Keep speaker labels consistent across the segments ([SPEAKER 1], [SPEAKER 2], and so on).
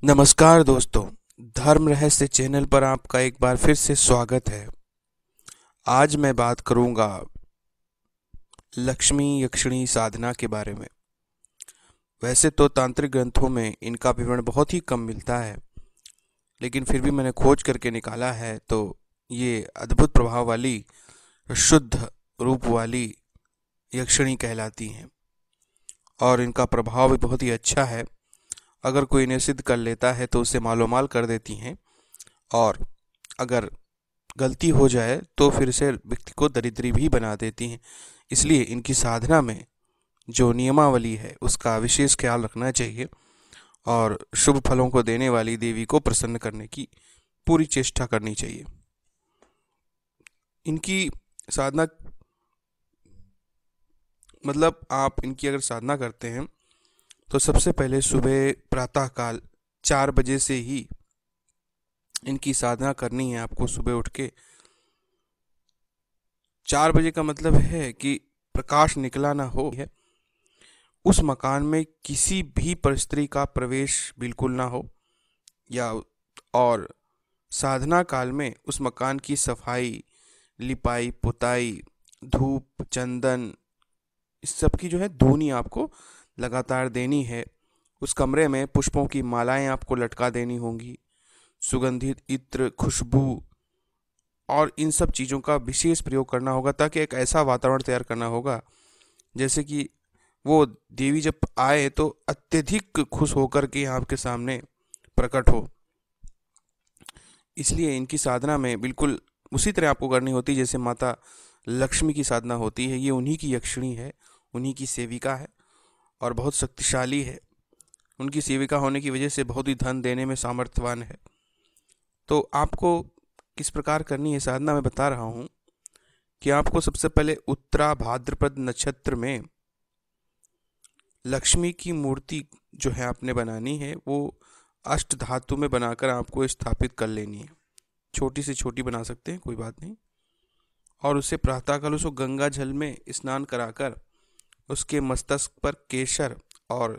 [SPEAKER 1] नमस्कार दोस्तों, धर्म रहस्य चैनल पर आपका एक बार फिर से स्वागत है। आज मैं बात करूंगा लक्ष्मी यक्षिणी साधना के बारे में। वैसे तो तांत्रिक ग्रंथों में इनका विवरण बहुत ही कम मिलता है, लेकिन फिर भी मैंने खोज करके निकाला है तो ये अद्भुत प्रभाव वाली, शुद्ध रूप वाली यक्षिणी कहलाती हैं और इनका प्रभाव भी बहुत ही अच्छा है। अगर कोई इन्हें सिद्ध कर लेता है तो उसे मालोमाल कर देती हैं, और अगर गलती हो जाए तो फिर से व्यक्ति को दरिद्री भी बना देती हैं। इसलिए इनकी साधना में जो नियमावली है उसका विशेष ख्याल रखना चाहिए और शुभ फलों को देने वाली देवी को प्रसन्न करने की पूरी चेष्टा करनी चाहिए। इनकी साधना मतलब आप इनकी अगर साधना करते हैं तो सबसे पहले सुबह प्रातःकाल 4 बजे से ही इनकी साधना करनी है। आपको सुबह उठ के 4 बजे का मतलब है कि प्रकाश निकला ना हो, है उस मकान में किसी भी परिस्त्री का प्रवेश बिल्कुल ना हो, या और साधना काल में उस मकान की सफाई, लिपाई पुताई, धूप चंदन, इस सब की जो है धूनी आपको लगातार देनी है। उस कमरे में पुष्पों की मालाएं आपको लटका देनी होंगी, सुगंधित इत्र, खुशबू और इन सब चीज़ों का विशेष प्रयोग करना होगा, ताकि एक ऐसा वातावरण तैयार करना होगा जैसे कि वो देवी जब आए तो अत्यधिक खुश होकर के आपके सामने प्रकट हो। इसलिए इनकी साधना में बिल्कुल उसी तरह आपको करनी होती है जैसे माता लक्ष्मी की साधना होती है। ये उन्हीं की यक्षिणी है, उन्हीं की सेविका है और बहुत शक्तिशाली है। उनकी सेविका होने की वजह से बहुत ही धन देने में सामर्थ्यवान है। तो आपको किस प्रकार करनी है साधना, मैं बता रहा हूँ कि आपको सबसे पहले उत्तरा भाद्रपद नक्षत्र में लक्ष्मी की मूर्ति जो है आपने बनानी है, वो अष्ट धातु में बनाकर आपको स्थापित कर लेनी है। छोटी से छोटी बना सकते हैं, कोई बात नहीं। और उसे प्रातःकाल उसको गंगा जल में स्नान कराकर उसके मस्तक पर केसर और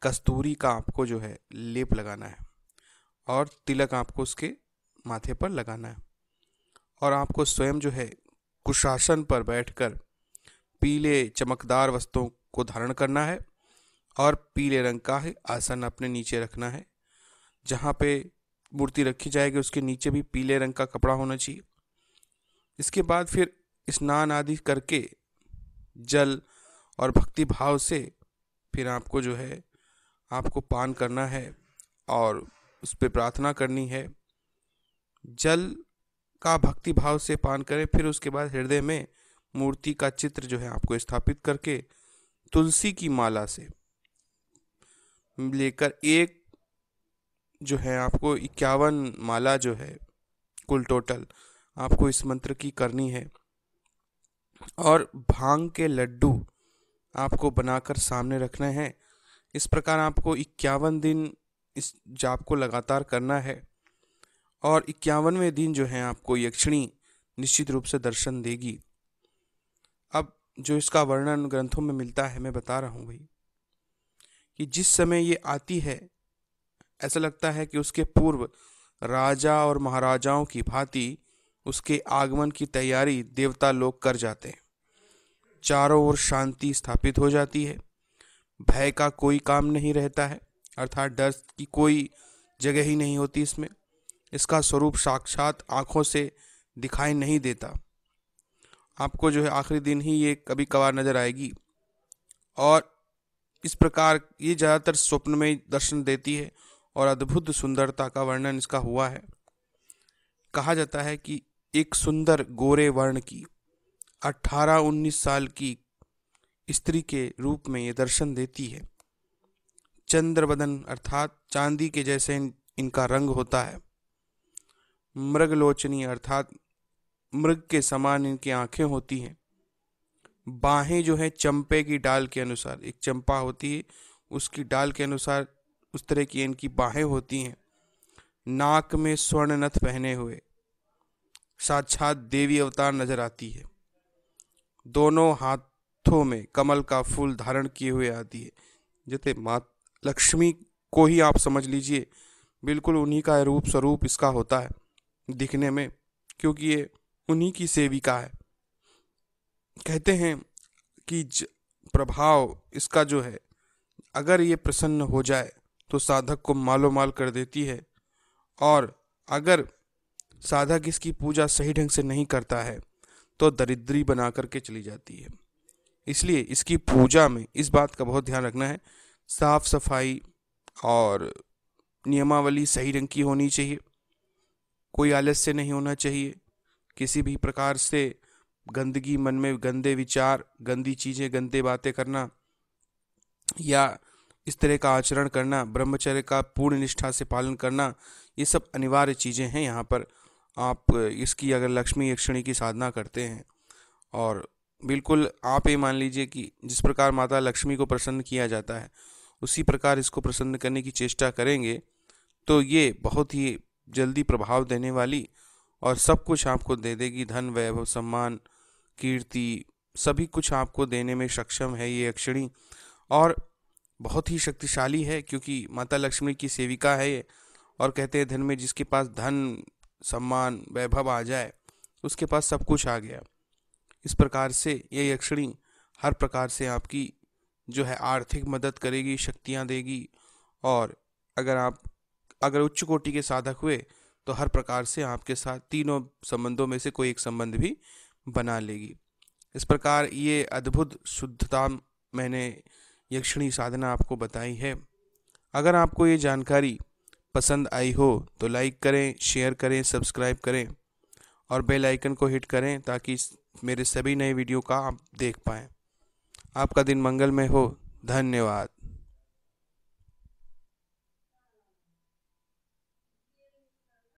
[SPEAKER 1] कस्तूरी का आपको जो है लेप लगाना है और तिलक आपको उसके माथे पर लगाना है। और आपको स्वयं जो है कुशासन पर बैठकर पीले चमकदार वस्त्रों को धारण करना है और पीले रंग का ही आसन अपने नीचे रखना है। जहाँ पे मूर्ति रखी जाएगी उसके नीचे भी पीले रंग का कपड़ा होना चाहिए। इसके बाद फिर स्नान आदि करके जल और भक्ति भाव से फिर आपको जो है आपको पान करना है और उस पर प्रार्थना करनी है। जल का भक्ति भाव से पान करें, फिर उसके बाद हृदय में मूर्ति का चित्र जो है आपको स्थापित करके तुलसी की माला से लेकर एक जो है आपको 51 माला जो है कुल टोटल आपको इस मंत्र की करनी है। और भांग के लड्डू आपको बनाकर सामने रखने हैं। इस प्रकार आपको 51 दिन इस जाप को लगातार करना है और 51वें दिन जो है आपको यक्षिणी निश्चित रूप से दर्शन देगी। अब जो इसका वर्णन ग्रंथों में मिलता है मैं बता रहा हूँ भाई, कि जिस समय ये आती है ऐसा लगता है कि उसके पूर्व राजा और महाराजाओं की भांति उसके आगमन की तैयारी देवता लोग कर जाते हैं। चारों ओर शांति स्थापित हो जाती है, भय का कोई काम नहीं रहता है, अर्थात डर की कोई जगह ही नहीं होती इसमें। इसका स्वरूप साक्षात आंखों से दिखाई नहीं देता, आपको जो है आखिरी दिन ही ये कभी कभार नजर आएगी। और इस प्रकार ये ज़्यादातर स्वप्न में दर्शन देती है और अद्भुत सुंदरता का वर्णन इसका हुआ है। कहा जाता है कि एक सुंदर गोरे वर्ण की 18-19 साल की स्त्री के रूप में ये दर्शन देती है। चंद्रवदन अर्थात चांदी के जैसे इनका रंग होता है। मृगलोचनी अर्थात मृग के समान इनकी आंखें होती हैं। बाहें जो है चंपे की डाल के अनुसार, एक चंपा होती है उसकी डाल के अनुसार उस तरह की इनकी बाहें होती हैं। नाक में स्वर्ण नथ पहने हुए साक्षात देवी अवतार नजर आती है। दोनों हाथों में कमल का फूल धारण किए हुए आती है। जैसे माँ लक्ष्मी को ही आप समझ लीजिए बिल्कुल उन्हीं का रूप स्वरूप इसका होता है दिखने में, क्योंकि ये उन्हीं की सेविका है। कहते हैं कि प्रभाव इसका जो है, अगर ये प्रसन्न हो जाए तो साधक को मालो माल कर देती है, और अगर साधक इसकी पूजा सही ढंग से नहीं करता है तो दरिद्री बना करके चली जाती है। इसलिए इसकी पूजा में इस बात का बहुत ध्यान रखना है, साफ सफाई और नियमावली सही ढंग की होनी चाहिए, कोई आलस्य नहीं होना चाहिए, किसी भी प्रकार से गंदगी, मन में गंदे विचार, गंदी चीज़ें, गंदे बातें करना या इस तरह का आचरण करना, ब्रह्मचर्य का पूर्ण निष्ठा से पालन करना, ये सब अनिवार्य चीज़ें हैं। यहाँ पर आप इसकी अगर लक्ष्मी यक्षिणी की साधना करते हैं, और बिल्कुल आप ये मान लीजिए कि जिस प्रकार माता लक्ष्मी को प्रसन्न किया जाता है उसी प्रकार इसको प्रसन्न करने की चेष्टा करेंगे तो ये बहुत ही जल्दी प्रभाव देने वाली और सब कुछ आपको दे देगी। धन, वैभव, सम्मान, कीर्ति, सभी कुछ आपको देने में सक्षम है ये यक्षिणी, और बहुत ही शक्तिशाली है क्योंकि माता लक्ष्मी की सेविका है ये। और कहते हैं धन में जिसके पास धन, सम्मान, वैभव आ जाए उसके पास सब कुछ आ गया। इस प्रकार से ये यक्षिणी हर प्रकार से आपकी जो है आर्थिक मदद करेगी, शक्तियाँ देगी, और अगर उच्च कोटि के साधक हुए तो हर प्रकार से आपके साथ तीनों संबंधों में से कोई एक संबंध भी बना लेगी। इस प्रकार ये अद्भुत शुद्धता मैंने यक्षिणी साधना आपको बताई है। अगर आपको ये जानकारी पसंद आई हो तो लाइक करें, शेयर करें, सब्सक्राइब करें और बेल आइकन को हिट करें ताकि मेरे सभी नए वीडियो का आप देख पाएँ। आपका दिन मंगलमय हो। धन्यवाद।